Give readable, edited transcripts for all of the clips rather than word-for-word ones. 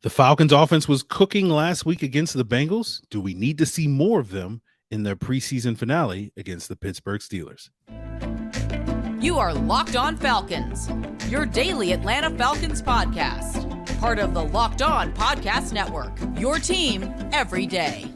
The Falcons offense was cooking last week against the Bengals. Do we need to see more of them in their preseason finale against the Pittsburgh Steelers? You are Locked On Falcons, your daily Atlanta Falcons podcast. Part of the Locked On Podcast Network, your team every day.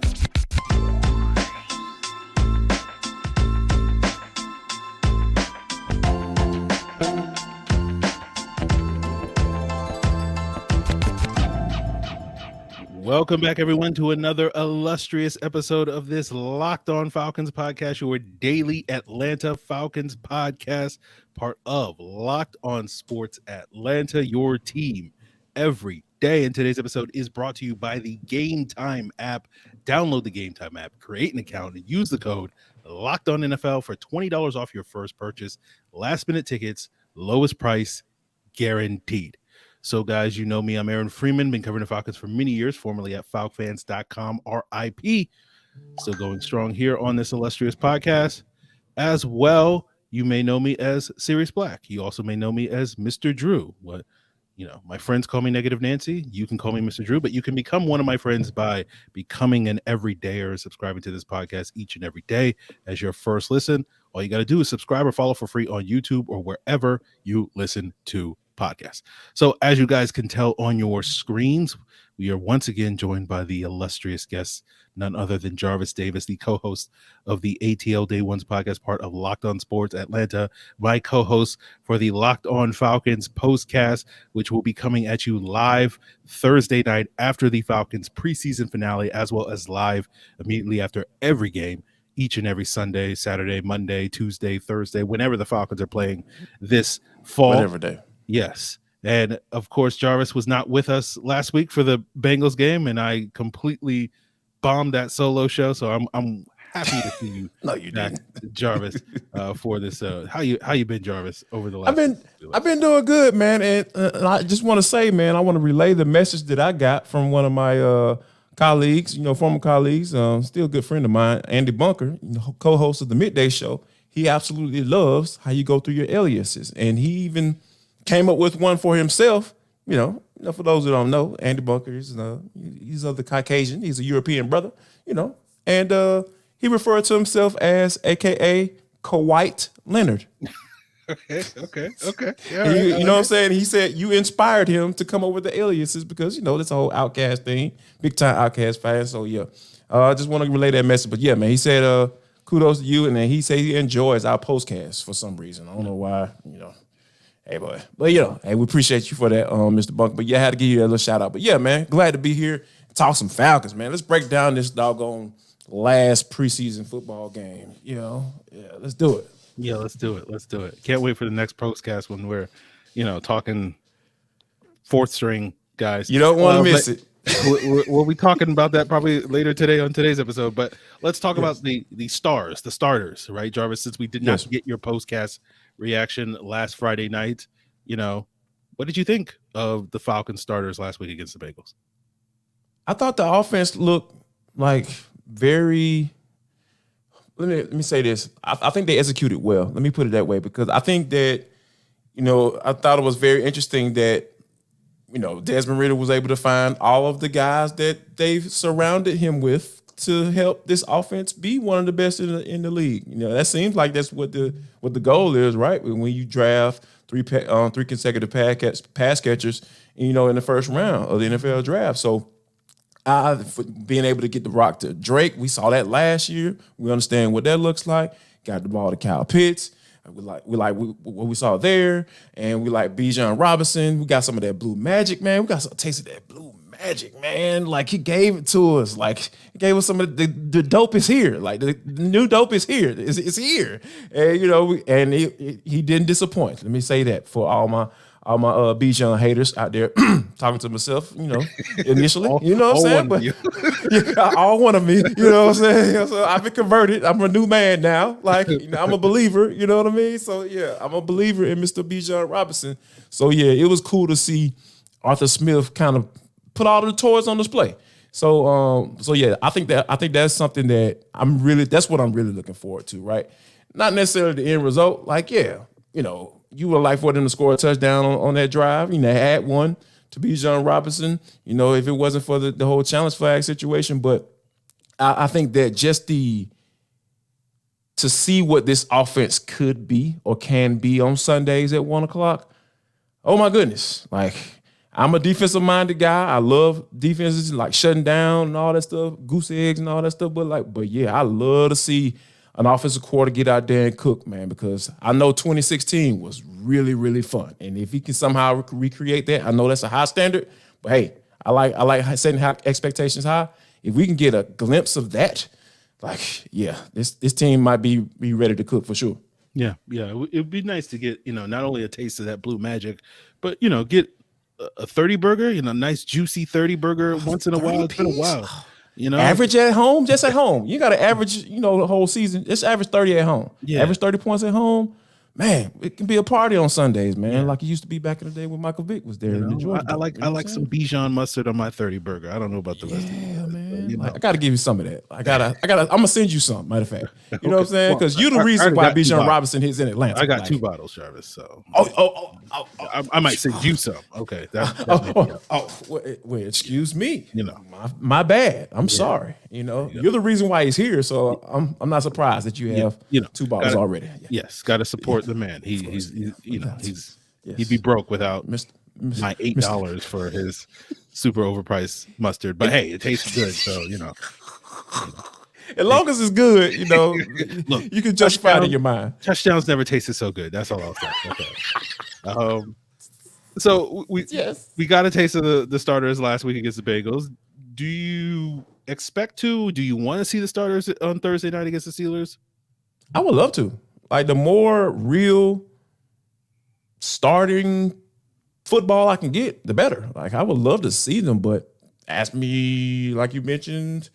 Welcome back, everyone, to another illustrious episode of this Locked On Falcons podcast, your daily Atlanta Falcons podcast, part of Locked On Sports Atlanta, your team every day. And today's episode is brought to you by the Gametime app. Download the Gametime app, create an account, and use the code Locked On NFL for $20 off your first purchase. Last minute tickets, lowest price, guaranteed. So, guys, you know me. I'm Aaron Freeman, been covering the Falcons for many years, formerly at falcfans.com, RIP. Still going strong here on this illustrious podcast. As well, you may know me as Sirius Black. You also may know me as Mr. Drew. My friends call me Negative Nancy. You can call me Mr. Drew, but you can become one of my friends by becoming an everydayer, subscribing to this podcast each and every day as your first listen. All you got to do is subscribe or follow for free on YouTube or wherever you listen to podcast. So as you guys can tell on your screens, we are once again joined by the illustrious guest, none other than Jarvis Davis, the co-host of the ATL Day Ones podcast, part of Locked On Sports Atlanta, my co-host for the Locked On Falcons postcast, which will be coming at you live Thursday night after the Falcons preseason finale, as well as live immediately after every game, each and every Sunday, Saturday, Monday, Tuesday, Thursday, whenever the Falcons are playing this fall. Whatever day. Yes. And of course, Jarvis was not with us last week for the Bengals game, and I completely bombed that solo show. So I'm happy to see you, no, you back, Jarvis, for this. How you been, Jarvis, over the last? I've been doing good, man. And I just want to say, man, I want to relay the message that I got from one of my colleagues, former colleagues, still a good friend of mine, Andy Bunker, co-host of the Midday Show. He absolutely loves how you go through your aliases, and he even came up with one for himself. For those who don't know, Andy Bunker is he's of the Caucasian. He's a European brother, and he referred to himself as AKA Kawhi Leonard. Okay. Yeah, you know what I'm saying? He said you inspired him to come up with the aliases because this whole Outcast thing, big time Outcast fan. So yeah, I just want to relay that message. But yeah, man, he said kudos to you, and then he said he enjoys our postcast for some reason. I don't know why, Hey, boy. But, we appreciate you for that, Mr. Bunk. But, yeah, I had to give you a little shout-out. But, yeah, man, glad to be here. Talk some Falcons, man. Let's break down this doggone last preseason football game. Yeah, let's do it. Yeah, let's do it. Can't wait for the next postcast when we're, talking fourth string guys. You don't want to miss it. We'll be talking about that probably later today on today's episode. But let's talk about the starters, right, Jarvis, since we did not get your postcast reaction last Friday night. What did you think of the Falcons starters last week against the Bengals? I thought the offense looked like very let me say this. I think they executed well. Let me put it that way, because I think that, I thought it was very interesting that, Desmond Ridder was able to find all of the guys that they've surrounded him with to help this offense be one of the best in the league. That seems like that's what the goal is, right? When you draft three consecutive pass catchers, in the first round of the NFL draft. So being able to get the rock to Drake, we saw that last year. We understand what that looks like. Got the ball to Kyle Pitts. We like what we saw there, and we like Bijan Robinson. We got some of that blue magic, man. We got some taste of that blue magic, man. Like, he gave it to us. Like, he gave us some of the dope is here. Like, the new dope is here. It's here, and he didn't disappoint. Let me say that for all my Bijan haters out there, talking to myself, initially, what I'm saying? But all one of me, what I'm saying? So I've been converted. I'm a new man now. Like, I'm a believer, you know what I mean? So yeah, I'm a believer in Mr. Bijan Robinson. So yeah, it was cool to see Arthur Smith kind of put all the toys on display. So yeah, I think that's something that that's what I'm really looking forward to, right? Not necessarily the end result. Like, yeah, you would like for them to score a touchdown on that drive. They had one to Bijan Robinson, if it wasn't for the whole challenge flag situation. But I think that just to see what this offense could be or can be on Sundays at 1:00, oh my goodness. Like, I'm a defensive-minded guy. I love defenses, like shutting down and all that stuff, goose eggs and all that stuff. But yeah, I love to see an offensive coordinator get out there and cook, man, because I know 2016 was really, really fun. And if he can somehow recreate that, I know that's a high standard. But hey, I like setting expectations high. If we can get a glimpse of that, like, yeah, this team might be ready to cook for sure. Yeah. It'd be nice to get, not only a taste of that blue magic, but, get a 30 burger, nice juicy 30 burger once in a while. It's been a while. Average at home, just at home. You got to average, the whole season. Just average 30 at home. Yeah. Average 30 points at home. Man, it can be a party on Sundays, man. Like it used to be back in the day when Michael Vick was there. In Georgia. I like some Bijan mustard on my 30 burger. I don't know about the rest of it. Yeah, man. I got to give you some of that. I'm going to send you some, matter of fact. You know what I'm saying? Because you're the reason why Bijan Robinson is in Atlanta. I got 2 bottles, Jarvis. So I might send you some. Okay. Wait, excuse me. My bad. I'm sorry. You're the reason why he's here. So I'm not surprised that you have 2 bottles already. Yes, got to support the man. He'd be broke without my $8 for his super overpriced mustard. But hey, it tastes good, so as long as it's good, look, you can justify it in your mind. Touchdowns never tasted so good. That's all I'll say. Okay. So we got a taste of the starters last week against the Bengals. Do you expect to? Do you want to see the starters on Thursday night against the Steelers? I would love to. Like, the more real starting football I can get, the better. Like, I would love to see them, but ask me, like you mentioned,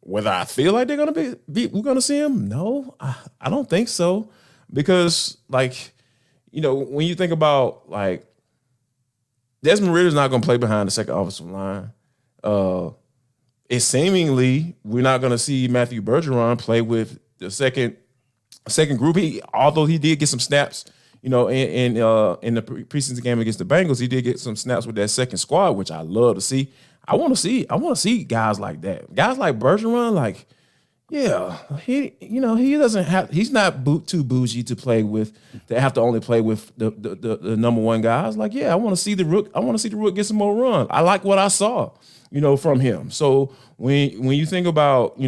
whether I feel like they're gonna we're gonna see them. No, I don't think so, because when you think about, like, Desmond Ridder's not gonna play behind the second offensive line. It's seemingly we're not gonna see Matthew Bergeron play with the second group. Although he did get some snaps, in the preseason game against the Bengals, he did get some snaps with that second squad, which I love to see. I want to see guys like that. Guys like Bergeron, like, yeah, he's not too bougie to play with. They have to only play with the number one guys. Like, yeah, I want to see the Rook get some more run. I like what I saw, from him. So when you think about,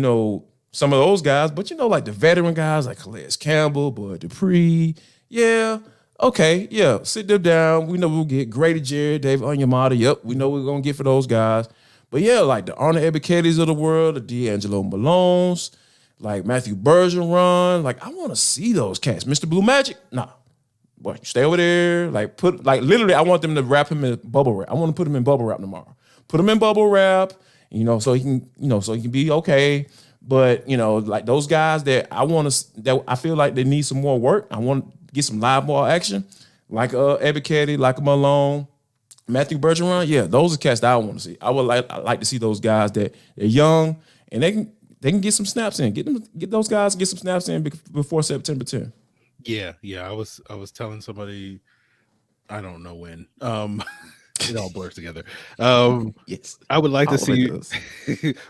some of those guys, but like the veteran guys like Calais Campbell, Bud Dupree, yeah, okay, yeah, sit them down. We know we'll get Grady Jarrett, David Onyemata. Yep, we know we're gonna get for those guys. But yeah, like the Arnold Ebiketis of the world, the D'Angelo Malones, like Matthew Bergeron. Like, I want to see those cats. Mr. Blue Magic, nah, boy, stay over there. Like, literally, I want them to wrap him in bubble wrap. I want to put him in bubble wrap tomorrow. Put him in bubble wrap, so he can be okay. But, like those guys that I feel like they need some more work. I want to get some live ball action, like Ebiketie, like Malone, Matthew Bergeron. Yeah, those are cats that I want to see. I like to see those guys that they're young and they can get some snaps in. Get those guys get some snaps in before September 10th. Yeah. I was telling somebody, I don't know when. It all blurs together. Yes, I would like to see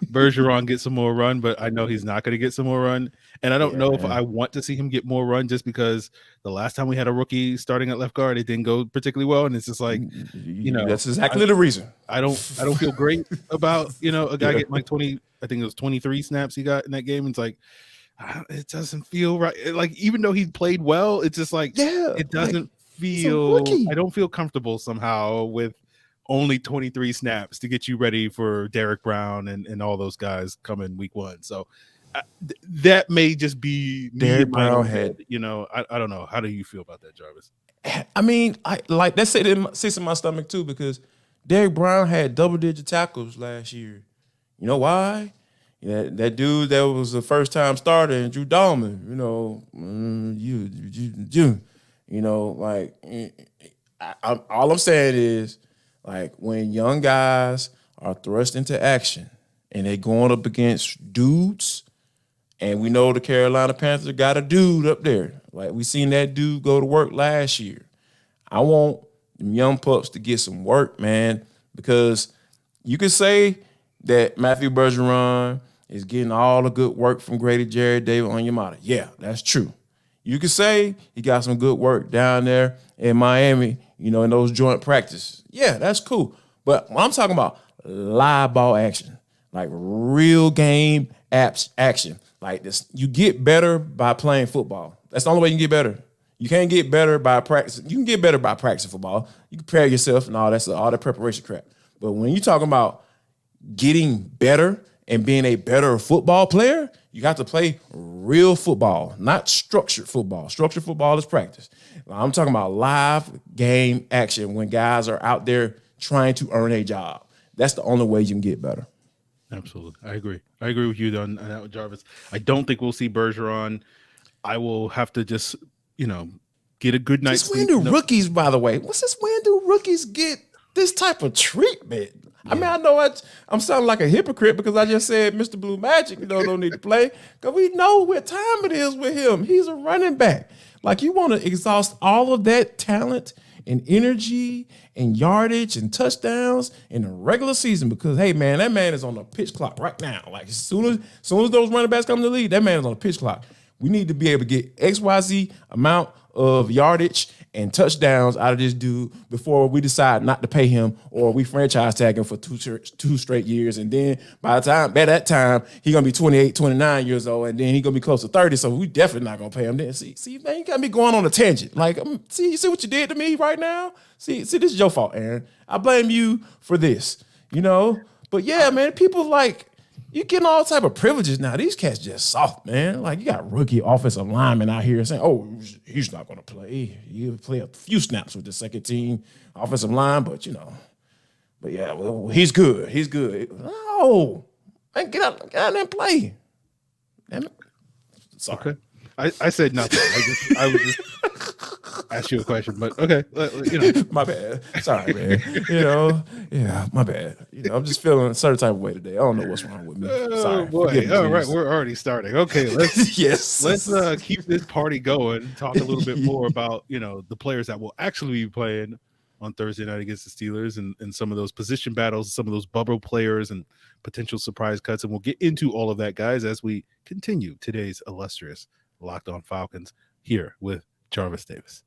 Bergeron get some more run, but I know he's not going to get some more run. And I don't know if I want to see him get more run, just because the last time we had a rookie starting at left guard, it didn't go particularly well. And it's just like, that's exactly the reason. I don't feel great about, a guy getting like 20, I think it was 23 snaps he got in that game. It's like, it doesn't feel right. Like, even though he played well, it's just like, it doesn't I don't feel comfortable somehow with only 23 snaps to get you ready for Derek Brown and all those guys coming week 1. So that may just be Derek Brown head. I don't know. How do you feel about that, Jarvis? I mean, that sits in my stomach too, because Derek Brown had double-digit tackles last year. You know why? That dude that was the first-time starter, and Drew Dahlman. All I'm saying is, like, when young guys are thrust into action and they going up against dudes, and we know the Carolina Panthers got a dude up there. Like, we seen that dude go to work last year. I want them young pups to get some work, man, because you could say that Matthew Bergeron is getting all the good work from Grady Jarrett, David Onyemata. Yeah, that's true. You could say he got some good work down there in Miami, in those joint practices. Yeah, that's cool. But when I'm talking about live ball action, like real game action, like this, you get better by playing football. That's the only way you can get better. You can't get better by practice. You can get better by practicing football. You can prepare yourself and all that preparation crap. But when you're talking about getting better and being a better football player, you got to play real football, not structured football. Structured football is practice. I'm talking about live game action when guys are out there trying to earn a job. That's the only way you can get better. Absolutely. I agree with you on that with Jarvis. I don't think we'll see Bergeron. I will have to just, get a good night's sleep. When do rookies, by the way, when do rookies get this type of treatment? Yeah. I mean, I know I'm sounding like a hypocrite because I just said Mr. Blue Magic, don't need to play, because we know what time it is with him. He's a running back. Like, you want to exhaust all of that talent and energy and yardage and touchdowns in the regular season because, hey, man, that man is on the pitch clock right now. Like, as soon as those running backs come to the league, that man is on the pitch clock. We need to be able to get XYZ amount of yardage and touchdowns out of this dude before we decide not to pay him or we franchise tag him for two straight years. And then by that time, he's going to be 28, 29 years old, and then he's going to be close to 30, so we definitely not going to pay him then. See, man, you got me going on a tangent. Like, you see what you did to me right now? See, this is your fault, Aaron. I blame you for this, But, yeah, man, people like, you getting all type of privileges now. These cats just soft, man. Like, you got rookie offensive linemen out here saying, oh, he's not going to play. He'll play a few snaps with the second team offensive line, but, But, yeah, well, he's good. He's good. No. Man, get out there and play. Damn it. Sorry. Okay. I said nothing. I would just ask you a question, but okay. My bad. Sorry, man. Yeah, my bad. I'm just feeling a certain type of way today. I don't know what's wrong with me. Sorry. Boy. All right, we're already starting. Okay, let's let's keep this party going. Talk a little bit more about the players that will actually be playing on Thursday night against the Steelers and some of those position battles, some of those bubble players and potential surprise cuts, and we'll get into all of that, guys, as we continue today's illustrious Locked On Falcons here with Jarvis Davis.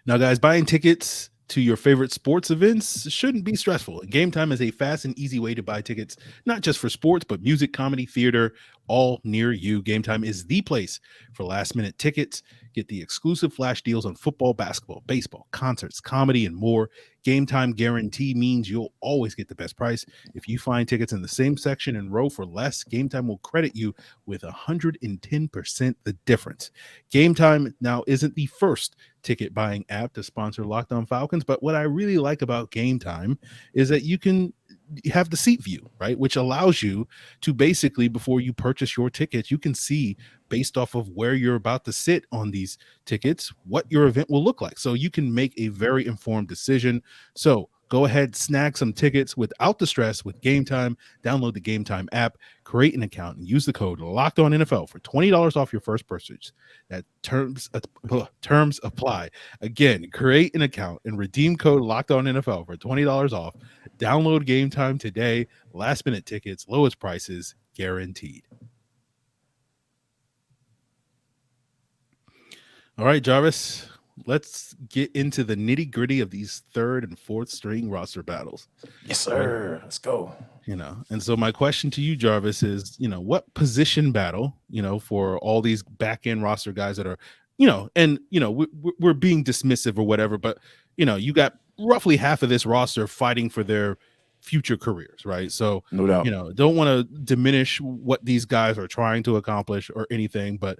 Now, guys, buying tickets to your favorite sports events shouldn't be stressful. And Gametime is a fast and easy way to buy tickets, not just for sports, but music, comedy, theater, all near you. Gametime is the place for last-minute tickets. Get the exclusive flash deals on football, basketball, baseball, concerts, comedy, and more. Gametime guarantee means you'll always get the best price. If you find tickets in the same section and row for less, Gametime will credit you with 110% the difference. Gametime now isn't the first ticket buying app to sponsor Locked On Falcons, but what I really like about Gametime is that you can have the seat view, right? Which allows you to basically, before you purchase your tickets, you can see based off of where you're about to sit on these tickets, what your event will look like. So you can make a very informed decision. So go ahead, snag some tickets without the stress with Gametime. Download the Gametime app, create an account, and use the code LOCKEDONNFL for $20 off your first purchase. That terms apply. Again, create an account and redeem code LOCKEDONNFL for $20 off. Download Gametime today. Last minute tickets, lowest prices guaranteed. All right, Jarvis, let's get into the nitty gritty of these third and fourth string roster battles. Yes, sir. Let's go. And so my question to you, Jarvis, is, what position battle, for all these back end roster guys that are, we're being dismissive or whatever, but, you got roughly half of this roster fighting for their future careers, right? So, no doubt, don't want to diminish what these guys are trying to accomplish or anything, but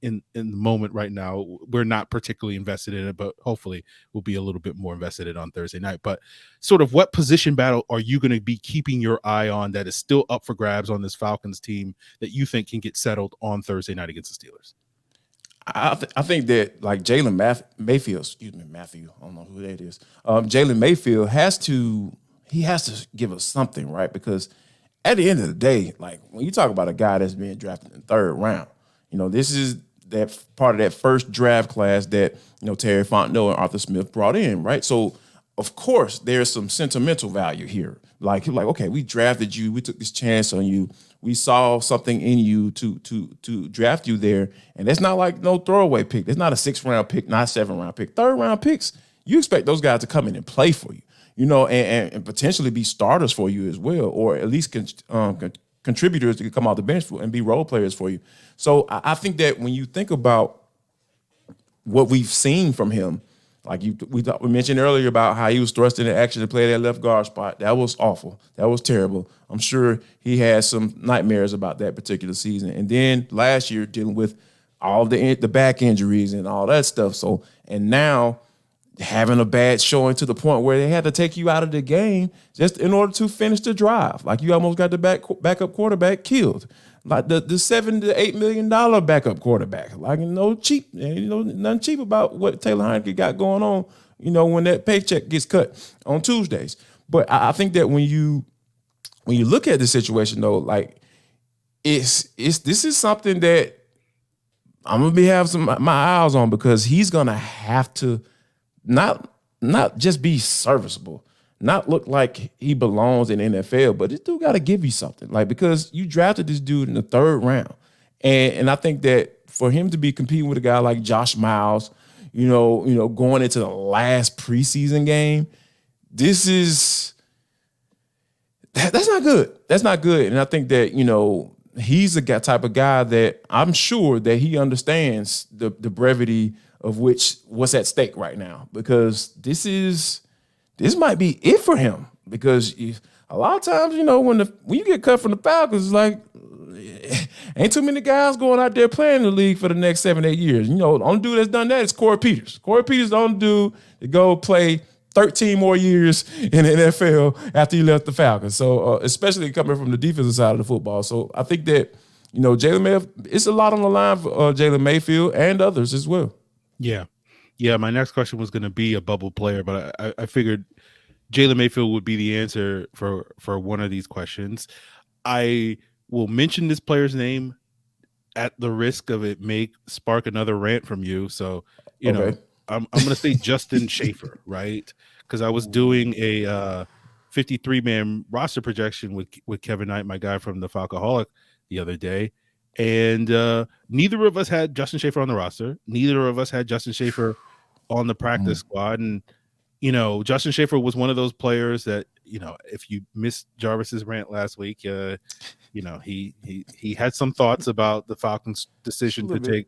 in the moment right now, we're not particularly invested in it, but hopefully we'll be a little bit more invested in it on Thursday night. But sort of what position battle are you going to be keeping your eye on that is still up for grabs on this Falcons team that you think can get settled on Thursday night against the Steelers? I think that, like, Jalen Mayfield, Matthew, I don't know who that is. Jalen Mayfield has to give us something, right? Because at the end of the day, like, when you talk about a guy that's being drafted in the third round, this is that part of that first draft class that Terry Fontenot and Arthur Smith brought in, right? So of course there's some sentimental value here. Like okay, we drafted you, we took this chance on you, we saw something in you to draft you there, and that's not like no throwaway pick. That's not a 6th round pick, not 7th round pick. 3rd round picks, you expect those guys to come in and play for you, and potentially be starters for you as well, or at least contributors that can come off the bench and be role players for you. So I think that when you think about what we've seen from him, like we mentioned earlier about how he was thrust into action to play that left guard spot. That was awful. That was terrible. I'm sure he had some nightmares about that particular season. And then last year dealing with all the back injuries and all that stuff. So, and now having a bad showing to the point where they had to take you out of the game just in order to finish the drive. Like you almost got the backup quarterback killed. Like the $7 to $8 million backup quarterback. Like cheap, nothing cheap about what Taylor Heineke got going on, when that paycheck gets cut on Tuesdays. But I think that when you look at the situation though, like this is something that I'm gonna have my eyes on, because he's gonna have to not just be serviceable, not look like he belongs in the NFL, but this dude got to give you something. Like, because you drafted this dude in the 3rd round. And I think that for him to be competing with a guy like Josh Miles, going into the last preseason game, that's not good. That's not good. And I think that, he's the type of guy that I'm sure that he understands the brevity of what's at stake right now, because this might be it for him. Because a lot of times, when you get cut from the Falcons, it's like ain't too many guys going out there playing in the league for the next 7-8 years. The only dude that's done that is Corey Peters. Corey Peters, the only dude to go play 13 more years in the NFL after he left the Falcons. So especially coming from the defensive side of the football. So I think that Jalen Mayfield, it's a lot on the line for Jalen Mayfield and others as well. Yeah. My next question was going to be a bubble player, but I figured Jalen Mayfield would be the answer for one of these questions. I will mention this player's name at the risk of it may spark another rant from you. So, okay. I'm going to say Justin Shaffer, right? Because I was doing a 53-man roster projection with Kevin Knight, my guy from the Falcoholic, the other day. And neither of us had Justin Shaffer on the roster. Neither of us had Justin Shaffer on the practice squad. And, Justin Shaffer was one of those players that, if you missed Jarvis's rant last week, he had some thoughts about the Falcons' decision to take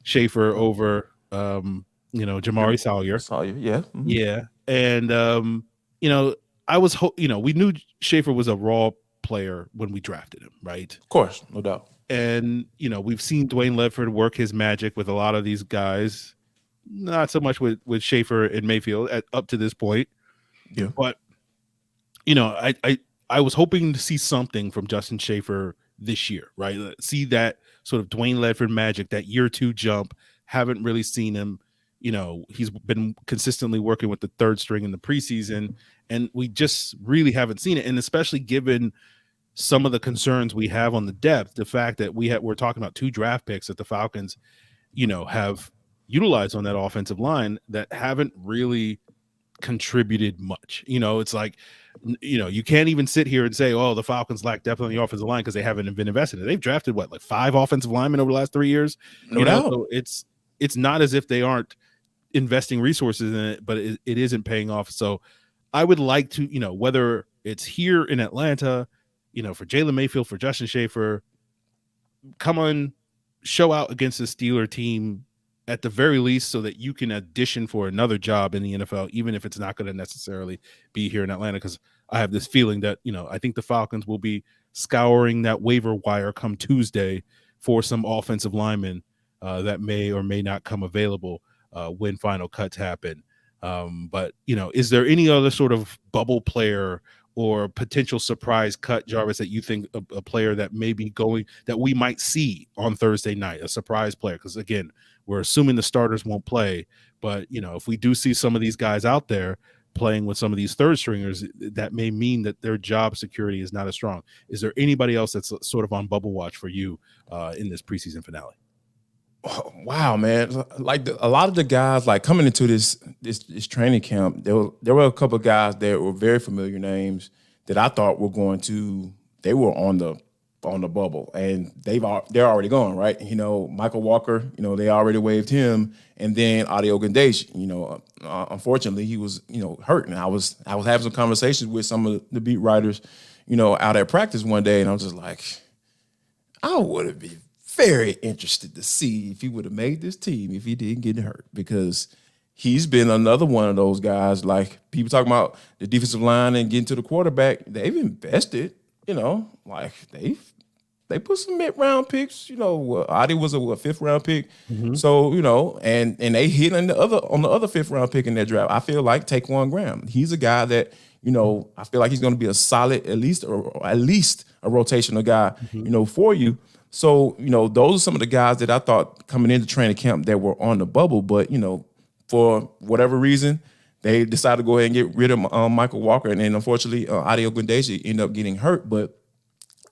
Shaffer over, Jamari Salyer. Yeah. Mm-hmm. Yeah. And, I was, we knew Shaffer was a raw player when we drafted him, right? Of course, no doubt. And, we've seen Dwayne Ledford work his magic with a lot of these guys, not so much with Shaffer and Mayfield up to this point. Yeah. But, I was hoping to see something from Justin Shaffer this year, right? See that sort of Dwayne Ledford magic, that year 2 jump. Haven't really seen him. He's been consistently working with the 3rd string in the preseason, and we just really haven't seen it. And especially given some of the concerns we have on the depth, the fact that we're talking about 2 draft picks that the Falcons, have utilized on that offensive line that haven't really contributed much. It's like, you can't even sit here and say, oh, the Falcons lack depth on the offensive line because they haven't been invested in it. They've drafted 5 offensive linemen over the last 3 years. So it's not as if they aren't investing resources in it, but it isn't paying off. So I would like to, whether it's here in Atlanta, for Jalen Mayfield, for Justin Shaffer, come on, show out against the Steeler team at the very least, so that you can audition for another job in the NFL, even if it's not going to necessarily be here in Atlanta. Because I have this feeling that, I think the Falcons will be scouring that waiver wire come Tuesday for some offensive linemen that may or may not come available when final cuts happen. But, is there any other sort of bubble player or potential surprise cut, Jarvis, that you think a player that may be going, that we might see on Thursday night, a surprise player? Because, again, we're assuming the starters won't play. But, if we do see some of these guys out there playing with some of these 3rd stringers, that may mean that their job security is not as strong. Is there anybody else that's sort of on bubble watch for you in this preseason finale? Wow, man! Like a lot of the guys, like coming into this training camp, there were a couple of guys that were very familiar names that I thought they were on the bubble, and they're already gone, right? You know, Michael Walker, you know, they already waived him, and then Adio Gandesh, you know, unfortunately he was, you know, hurt, and I was having some conversations with some of the beat writers, you know, out at practice one day, and I was just like, I would have been very interested to see if he would have made this team if he didn't get hurt, because he's been another one of those guys. Like people talking about the defensive line and getting to the quarterback, they've invested. You know, like they put some mid-round picks. You know, Adi was a fifth-round pick, so you know, and they hit on the other fifth-round pick in their draft. I feel like Taquan Graham. He's a guy that, you know, I feel like he's going to be a solid, at least a rotational guy, you know, for you. So, you know, those are some of the guys that I thought coming into training camp that were on the bubble, but, you know, for whatever reason, they decided to go ahead and get rid of Michael Walker, and then unfortunately, Adio Gandeshi ended up getting hurt. But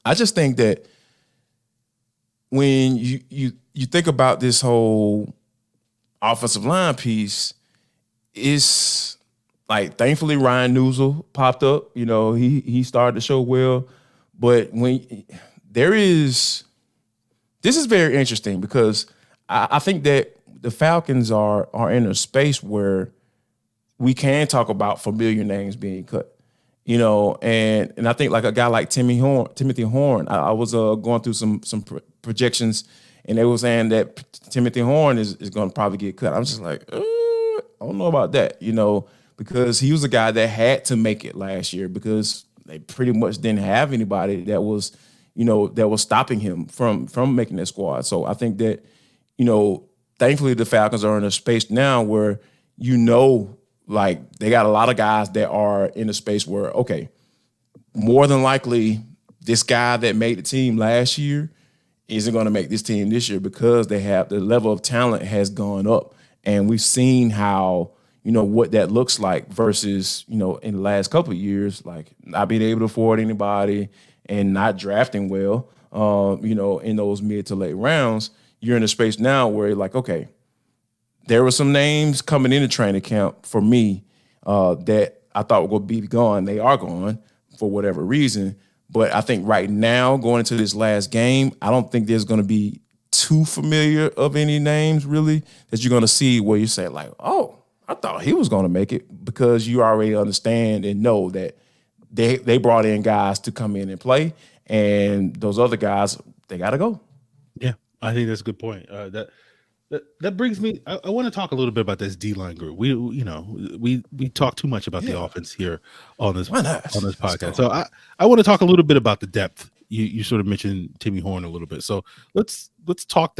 I just think that when you think about this whole offensive line piece, it's like, thankfully Ryan Newsel popped up. You know, he started to show well, but this is very interesting, because I think that the Falcons are in a space where we can talk about familiar names being cut, you know, and I think like a guy like Timothy Horn. I was going through some projections, and they were saying that Timothy Horn is going to probably get cut. I'm just like, I don't know about that, you know, because he was a guy that had to make it last year because they pretty much didn't have anybody that was, you know, that was stopping him from making that squad. So I think that, you know, thankfully the Falcons are in a space now where, you know, like they got a lot of guys that are in a space where, okay, more than likely this guy that made the team last year isn't going to make this team this year, because they have the level of talent has gone up. And we've seen how, you know, what that looks like versus, you know, in the last couple of years, like not being able to afford anybody and not drafting well, you know, in those mid to late rounds. You're in a space now where you're like, okay, there were some names coming into training camp for me that I thought were going to be gone. They are gone for whatever reason. But I think right now, going into this last game, I don't think there's going to be too familiar of any names really that you're going to see where you say like, oh, I thought he was going to make it, because you already understand and know that they brought in guys to come in and play, and those other guys, they got to go. Yeah, I think that's a good point. That brings me. I want to talk a little bit about this D-line group. We talk too much about the offense here on this podcast. So I want to talk a little bit about the depth. You sort of mentioned Timmy Horn a little bit. So let's talk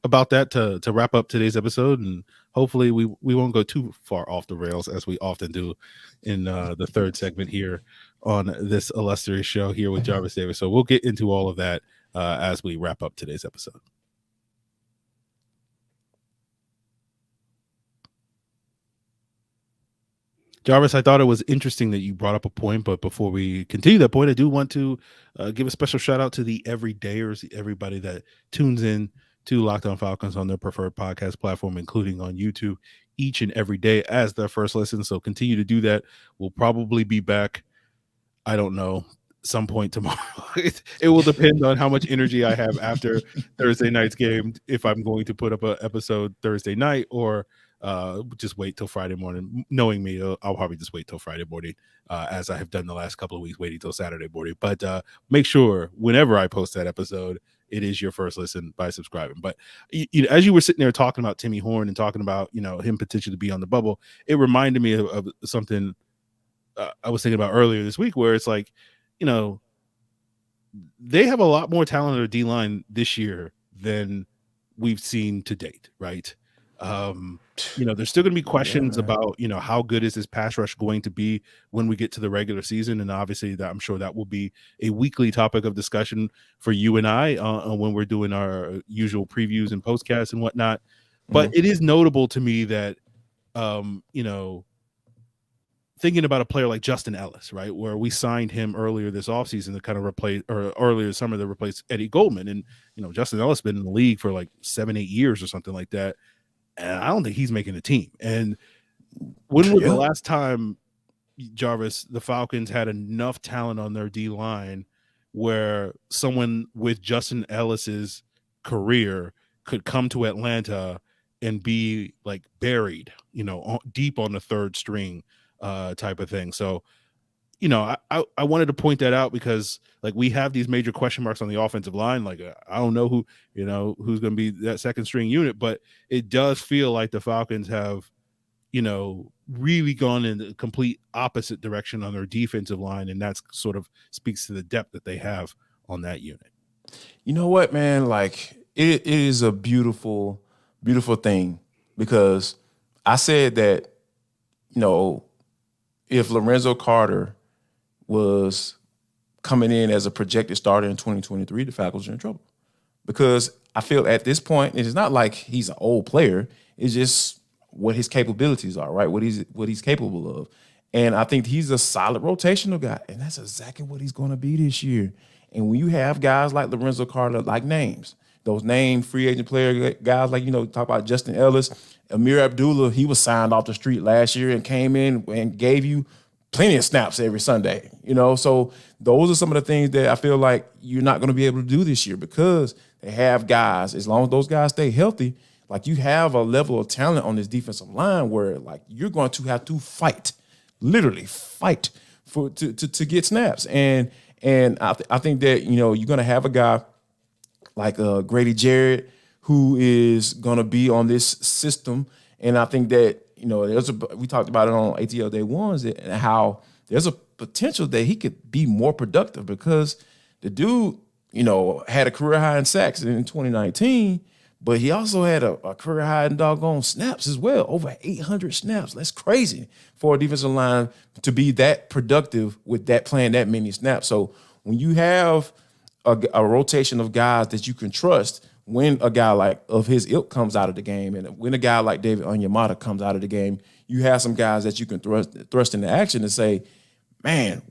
about that to wrap up today's episode, and hopefully we won't go too far off the rails as we often do in the third segment here on this illustrious show here with Jarvis Davis. So we'll get into all of that as we wrap up today's episode. Jarvis, I thought it was interesting that you brought up a point, but before we continue that point, I do want to give a special shout out to the everydayers, everybody that tunes in to Locked On Falcons on their preferred podcast platform, including on YouTube, each and every day as their first listen. So continue to do that. We'll probably be back, I don't know, some point tomorrow. It will depend on how much energy I have after Thursday night's game, if I'm going to put up an episode Thursday night or just wait till Friday morning. Knowing me, I'll probably just wait till Friday morning, as I have done the last couple of weeks, waiting till Saturday morning. But make sure whenever I post that episode, it is your first listen by subscribing. But as you were sitting there talking about Timmy Horn and talking about him potentially to be on the bubble, it reminded me of something I was thinking about earlier this week, where it's like, they have a lot more talent on their D-line this year than we've seen to date, right? There's still going to be questions about, how good is this pass rush going to be when we get to the regular season? And obviously that I'm sure that will be a weekly topic of discussion for you and I when we're doing our usual previews and postcasts and whatnot. But it is notable to me that, thinking about a player like Justin Ellis, right, where we signed him earlier this offseason to kind of replace, or earlier this summer to replace Eddie Goldman. And, Justin Ellis has been in the league for like 7-8 years or something like that. And I don't think he's making the team. And when was the last time, Jarvis, the Falcons had enough talent on their D-line where someone with Justin Ellis's career could come to Atlanta and be like buried, deep on the third string type of thing. So, I wanted to point that out because like we have these major question marks on the offensive line. Like I don't know who's going to be that second string unit, but it does feel like the Falcons have, really gone in the complete opposite direction on their defensive line. And that's sort of speaks to the depth that they have on that unit. You know what, man? Like it is a beautiful, beautiful thing because I said that, if Lorenzo Carter was coming in as a projected starter in 2023, the Falcons are in trouble. Because I feel at this point, it's not like he's an old player. It's just what his capabilities are, right? What he's capable of. And I think he's a solid rotational guy. And that's exactly what he's going to be this year. And when you have guys like Lorenzo Carter, like names, those name free agent player guys like, talk about Justin Ellis, Amir Abdullah, he was signed off the street last year and came in and gave you plenty of snaps every Sunday, So those are some of the things that I feel like you're not going to be able to do this year because they have guys, as long as those guys stay healthy, like you have a level of talent on this defensive line where like you're going to have to fight, literally fight to get snaps. And I think that, you're going to have a guy like Grady Jarrett who is going to be on this system. And I think that, we talked about it on ATL Day Ones and how there's a potential that he could be more productive because the dude, had a career high in sacks in 2019, but he also had a career high in doggone snaps as well, over 800 snaps. That's crazy for a defensive line to be that productive with that playing that many snaps. So when you have a rotation of guys that you can trust, when a guy like of his ilk comes out of the game and when a guy like David Onyemata comes out of the game, you have some guys that you can thrust into action and say, man,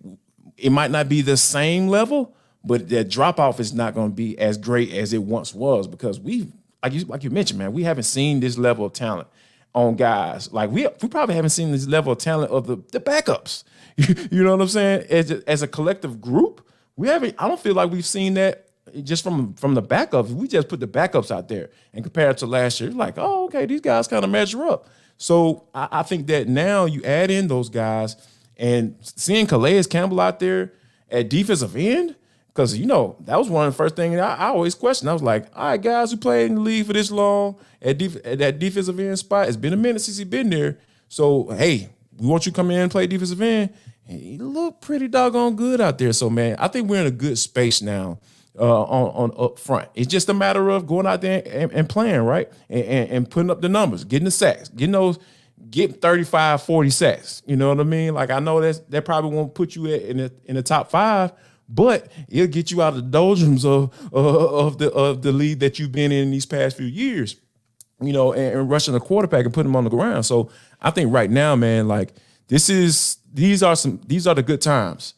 it might not be the same level, but that drop-off is not going to be as great as it once was because like you mentioned, man, we haven't seen this level of talent on guys. Like we probably haven't seen this level of talent of the backups. You know what I'm saying? As a collective group, I don't feel like we've seen that just from the backups. We just put the backups out there and compare it to last year. Like, oh, okay, these guys kind of measure up. So I think that now you add in those guys and seeing Calais Campbell out there at defensive end, because, that was one of the first things I always questioned. I was like, all right, guys who played in the league for this long at that defensive end spot, it's been a minute since he's been there. So, hey, we want you to come in and play defensive end. And he looked pretty doggone good out there. So, man, I think we're in a good space now on up front. It's just a matter of going out there and playing, right? And putting up the numbers, getting the sacks, getting 35, 40 sacks. You know what I mean? Like, I know that probably won't put you in the top 5, but it'll get you out of the doldrums of the league that you've been in these past few years, and rushing the quarterback and putting him on the ground. So I think right now, man, like these are the good times,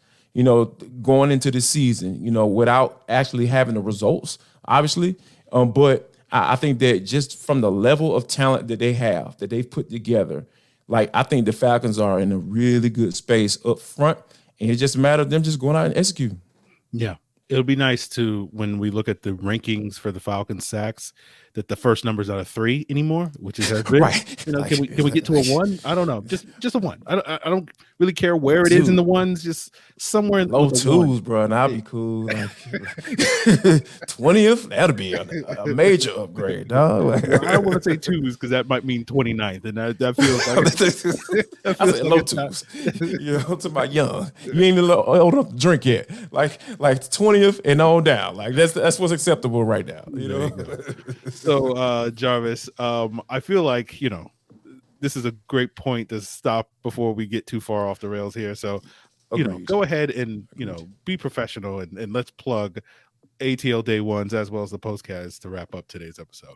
going into the season, without actually having the results, obviously. But I think that just from the level of talent that they have, that they've put together, like I think the Falcons are in a really good space up front. And it's just a matter of them just going out and execute. Yeah. It'll be nice to, when we look at the rankings for the Falcons sacks, that the first number's not a 3 anymore, which is good. Right. Can we get to a 1? I don't know. Just a 1. I don't really care where it is in the ones, just somewhere in low 2s, bro, and I'll be cool. Like, 20th, that'll be a major upgrade, dog. I don't want to say 2s because that might mean 29th, and that feels like I said low 2s. I'm talking about young. You ain't even old enough to drink yet. Like 20th and on down. Like that's what's acceptable right now. So, Jarvis, I feel like, this is a great point to stop before we get too far off the rails here. So, go ahead and, be professional and let's plug ATL Day Ones as well as the postcast to wrap up today's episode.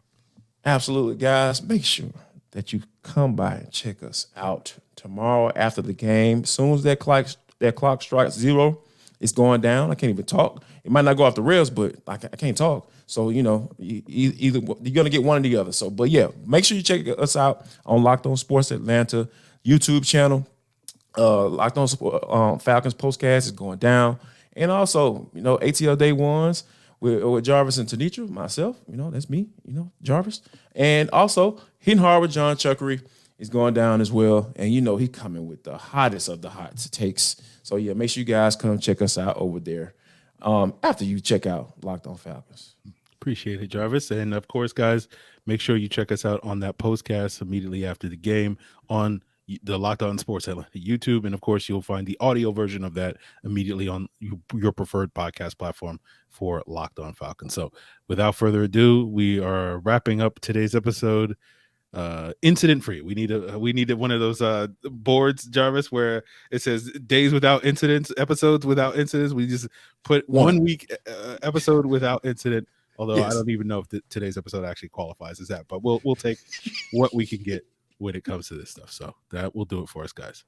Absolutely, guys. Make sure that you come by and check us out tomorrow after the game. As soon as that clock strikes 0, it's going down. I can't even talk. It might not go off the rails, but I can't talk. So, either you're going to get one or the other. So, but yeah, make sure you check us out on Locked On Sports Atlanta YouTube channel. Locked On Falcons postcast is going down. And also, ATL Day Ones with Jarvis and Tanitra, myself, that's me, Jarvis. And also, Hitting Hard with John Chuckery is going down as well. And he coming with the hottest of the hot takes. So yeah, make sure you guys come check us out over there after you check out Locked On Falcons. Appreciate it, Jarvis. And of course, guys, make sure you check us out on that postcast immediately after the game on the Locked On Sports Atlanta YouTube. And of course, you'll find the audio version of that immediately on your preferred podcast platform for Locked On Falcons. So without further ado, we are wrapping up today's episode incident free. We needed one of those boards, Jarvis, where it says days without incidents, episodes without incidents. We just put 1 week episode without incident. Although yes. I don't even know if today's episode actually qualifies as that, but we'll take what we can get when it comes to this stuff. So that will do it for us, guys.